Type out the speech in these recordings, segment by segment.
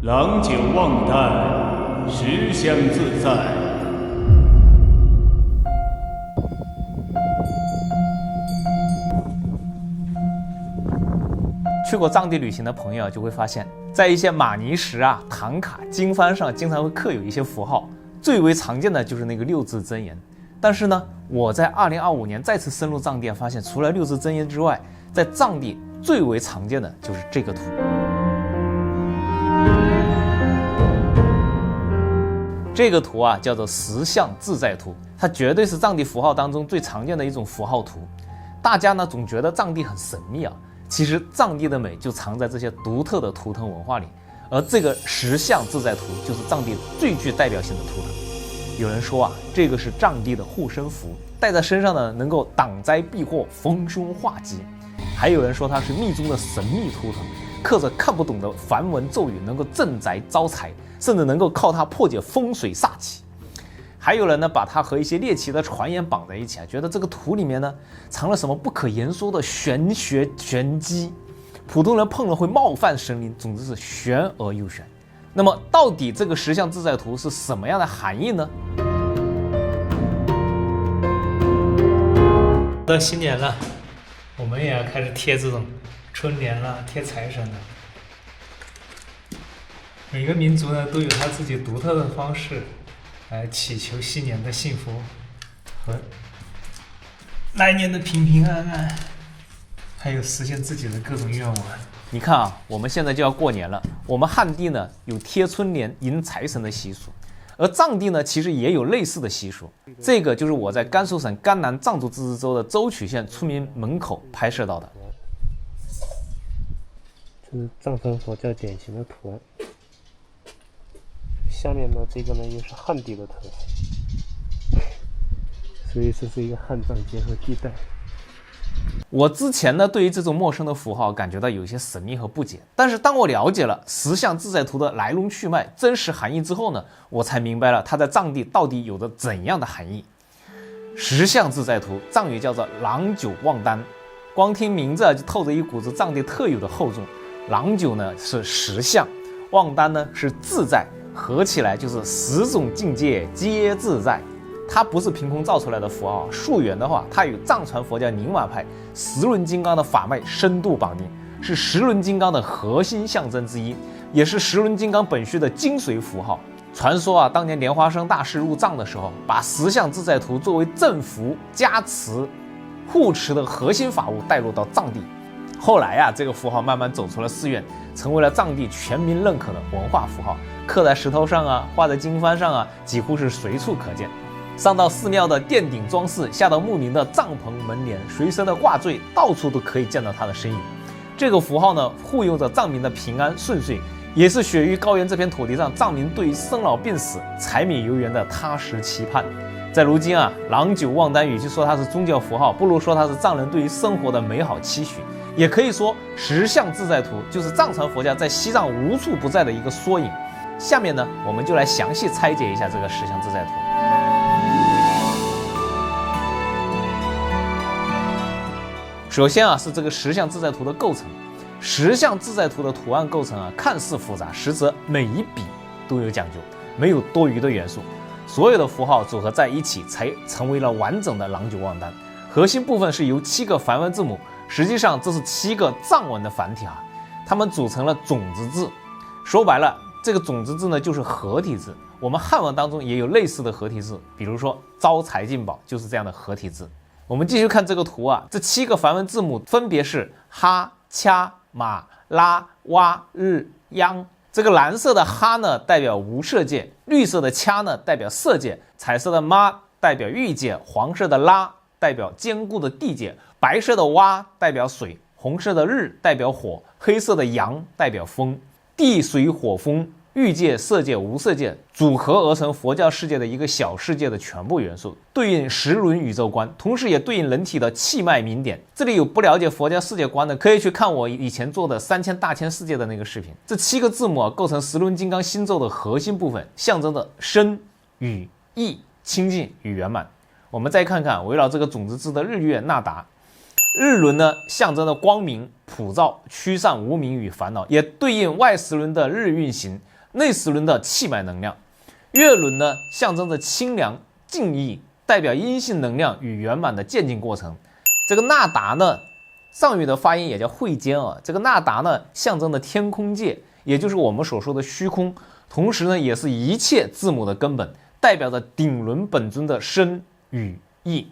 郎久望淡，识相自在。去过藏地旅行的朋友就会发现，在一些玛尼石啊、唐卡、经幡上，经常会刻有一些符号，最为常见的就是那个六字真言。但是呢，我在2025年再次深入藏地，发现除了六字真言之外，在藏地最为常见的就是这个图。这个图啊，叫做实相自在图，它绝对是藏地符号当中最常见的一种符号图。大家呢总觉得藏地很神秘啊，其实藏地的美就藏在这些独特的图腾文化里，而这个实相自在图就是藏地最具代表性的图腾。有人说啊，这个是藏地的护身符，戴在身上呢能够挡灾避祸、逢凶化吉。还有人说它是密宗的神秘图腾，刻着看不懂的梵文咒语，能够镇宅招财，甚至能够靠它破解风水煞气。还有人呢把它和一些猎奇的传言绑在一起，觉得这个图里面呢藏了什么不可言说的玄学玄机，普通人碰了会冒犯神灵，总之是玄而又玄。那么到底这个实相自在图是什么样的含义呢？到新年了，我们也要开始贴这种春联了，贴财神了。每个民族呢都有他自己独特的方式来祈求新年的幸福和来年的平平安安，还有实现自己的各种愿望。你看啊，我们现在就要过年了，我们汉地呢有贴春联迎财神的习俗，而藏地呢其实也有类似的习俗。这个就是我在甘肃省甘南藏族自治州的舟曲县村民门口拍摄到的。这是藏传佛教典型的图案。下面呢，这个呢又是汉地的图案，所以这是一个汉藏结合地带。我之前呢对于这种陌生的符号感觉到有一些神秘和不解，但是当我了解了实相自在图的来龙去脉、真实含义之后呢，我才明白了它在藏地到底有着怎样的含义。实相自在图藏语叫做郎久望丹，光听名字就透着一股子藏地特有的厚重。郎久呢是实相，望丹呢是自在，合起来就是十种境界皆自在。它不是凭空造出来的符号，溯源的话，它与藏传佛教宁玛派十轮金刚的法脉深度绑定，是十轮金刚的核心象征之一，也是十轮金刚本须的精髓符号。传说啊，当年莲花生大师入藏的时候，把实相自在图作为镇符、加持、护持的核心法物带入到藏地。后来啊，这个符号慢慢走出了寺院，成为了藏地全民认可的文化符号，刻在石头上啊，画在经幡上啊，几乎是随处可见。上到寺庙的殿顶装饰，下到牧民的帐篷门帘，随身的挂坠，到处都可以见到它的身影。这个符号呢，护佑着藏民的平安顺遂，也是雪域高原这片土地上藏民对于生老病死、柴米油盐的踏实期盼。在如今啊，郎久望丹与其说它是宗教符号，不如说它是藏人对于生活的美好期许。也可以说，实相自在图就是藏传佛教在西藏无处不在的一个缩影。下面呢，我们就来详细拆解一下这个实相自在图。首先啊，是这个实相自在图的构成。实相自在图的图案构成啊，看似复杂，实则每一笔都有讲究，没有多余的元素。所有的符号组合在一起，才成为了完整的郎久望丹。核心部分是由7个梵文字母，实际上这是7个藏文的繁体啊，它们组成了种子字。说白了，这个种子字呢就是合体字。我们汉文当中也有类似的合体字，比如说招财进宝就是这样的合体字。我们继续看这个图啊，这7个梵文字母分别是哈、掐、玛、拉、哇、日、央。这个蓝色的哈呢代表无色界，绿色的掐呢代表色界，彩色的妈代表欲界，黄色的拉代表坚固的地界，白色的哇代表水，红色的日代表火，黑色的阳代表风。地水火风欲界、色界、无色界组合而成佛教世界的一个小世界的全部元素，对应十轮宇宙观，同时也对应人体的气脉明点。这里有不了解佛教世界观的，可以去看我以前做的3000大千世界的那个视频。这7个字母啊，构成十轮金刚心咒的核心部分，象征着身、语、意、清净与圆满。我们再看看围绕这个种子字的日月那达。日轮呢，象征着光明、普照、驱散无明与烦恼，也对应外10轮的日运行。内十轮的气脉能量，月轮呢象征着清凉静意，代表阴性能量与圆满的渐进过程。这个纳达呢，藏语的发音也叫会间啊，这个纳达呢象征的天空界，也就是我们所说的虚空，同时呢也是一切字母的根本，代表着顶轮本尊的身与意。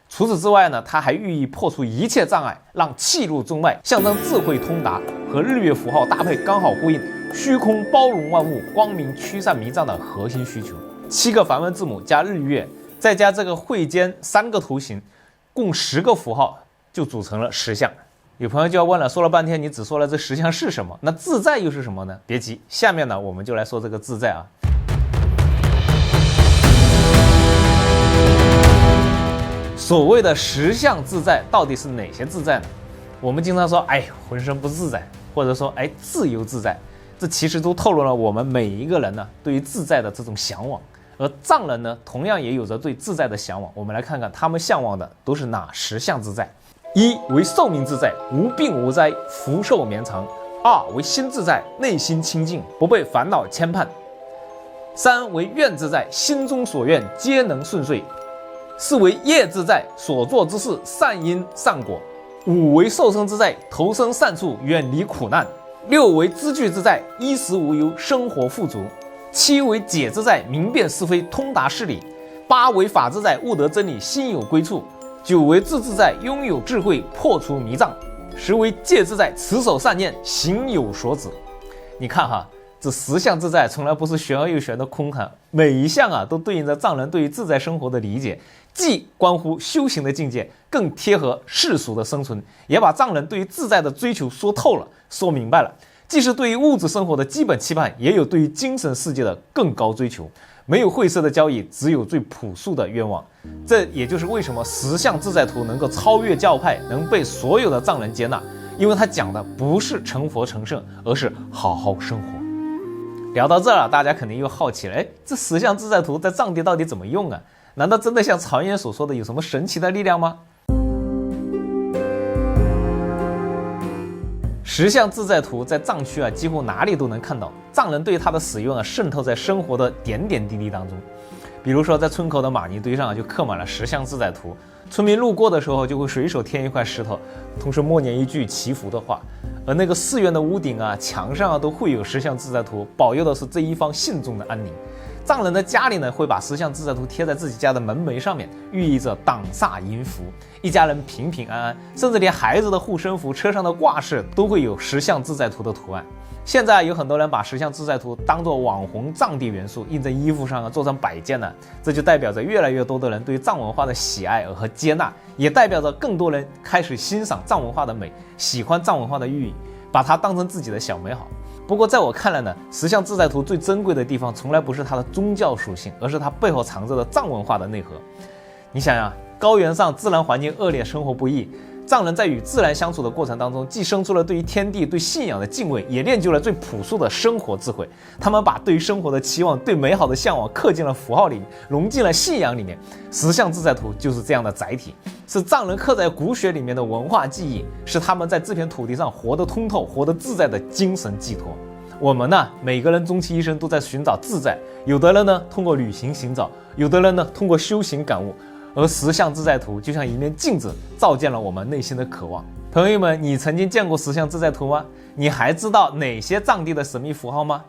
除此之外呢，它还寓意破除一切障碍，让气入中脉，象征智慧通达，和日月符号搭配刚好呼应，虚空包容万物，光明驱散迷障的核心需求。7个梵文字母加日月，再加这个会间3个图形，共10个符号就组成了10象。有朋友就要问了，说了半天你只说了这10项是什么，那自在又是什么呢？别急，下面呢我们就来说这个自在啊。所谓的10项自在到底是哪些自在呢？我们经常说浑身不自在，或者说自由自在，这其实都透露了我们每一个人呢对于自在的这种向往。而藏人呢同样也有着对自在的向往，我们来看看他们向往的都是哪10项自在。1为寿命自在，无病无灾，福寿绵长。2为心自在，内心清净，不被烦恼牵绊。3为愿自在，心中所愿皆能顺遂。4为业自在，所做之事善因善果。5为受生自在，投生善处，远离苦难。6为知具自在，衣食无忧，生活富足。7为解自在，明辨是非，通达事理。8为法自在，悟得真理，心有归处。9为智自在，拥有智慧，破除迷障。10为戒自在，持守善念，行有所指。你看哈，这10项自在从来不是玄而又玄的空谈，每一项都对应着藏人对于自在生活的理解，既关乎修行的境界，更贴合世俗的生存，也把藏人对于自在的追求说透了，说明白了。既是对于物质生活的基本期盼，也有对于精神世界的更高追求。没有晦涩的交易，只有最朴素的愿望。这也就是为什么10项自在图能够超越教派，能被所有的藏人接纳，因为它讲的不是成佛成圣，而是好好生活。聊到这儿了，大家肯定又好奇了，这10项自在图在藏地到底怎么用啊？难道真的像传言所说的有什么神奇的力量吗？10项自在图在藏区几乎哪里都能看到，藏人对它的使用渗透在生活的点点滴滴当中。比如说在村口的玛尼堆上就刻满了10项自在图，村民路过的时候就会随手添一块石头，同时默念一句祈福的话。而那个寺院的屋顶墙上都会有10项自在图，保佑的是这一方信众的安宁。藏人的家里呢，会把10项自在图贴在自己家的门楣上面，寓意着挡煞迎福，一家人平平安安。甚至连孩子的护身符、车上的挂饰都会有10项自在图的图案。现在有很多人把10项自在图当作网红藏地元素，印在衣服上做成摆件呢，这就代表着越来越多的人对藏文化的喜爱和接纳，也代表着更多人开始欣赏藏文化的美，喜欢藏文化的寓意，把它当成自己的小美好。不过在我看来呢，10项自在图最珍贵的地方从来不是它的宗教属性，而是它背后藏着的藏文化的内核。你想想，高原上自然环境恶劣，生活不易，藏人在与自然相处的过程当中，既生出了对于天地、对信仰的敬畏，也练就了最朴素的生活智慧。他们把对于生活的期望、对美好的向往刻进了符号里，融进了信仰里面。10项自在图就是这样的载体，是藏人刻在骨血里面的文化记忆，是他们在这片土地上活得通透、活得自在的精神寄托。我们呢，每个人终其一生都在寻找自在，有的人呢通过旅行寻找，有的人呢通过修行感悟。而10项自在图就像一面镜子，照见了我们内心的渴望。朋友们，你曾经见过10项自在图吗？你还知道哪些藏地的神秘符号吗？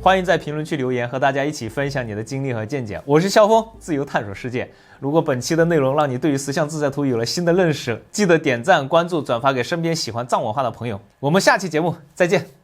欢迎在评论区留言，和大家一起分享你的经历和见解。我是肖峰，自由探索世界。如果本期的内容让你对于10项自在图有了新的认识，记得点赞、关注、转发给身边喜欢藏文化的朋友。我们下期节目再见。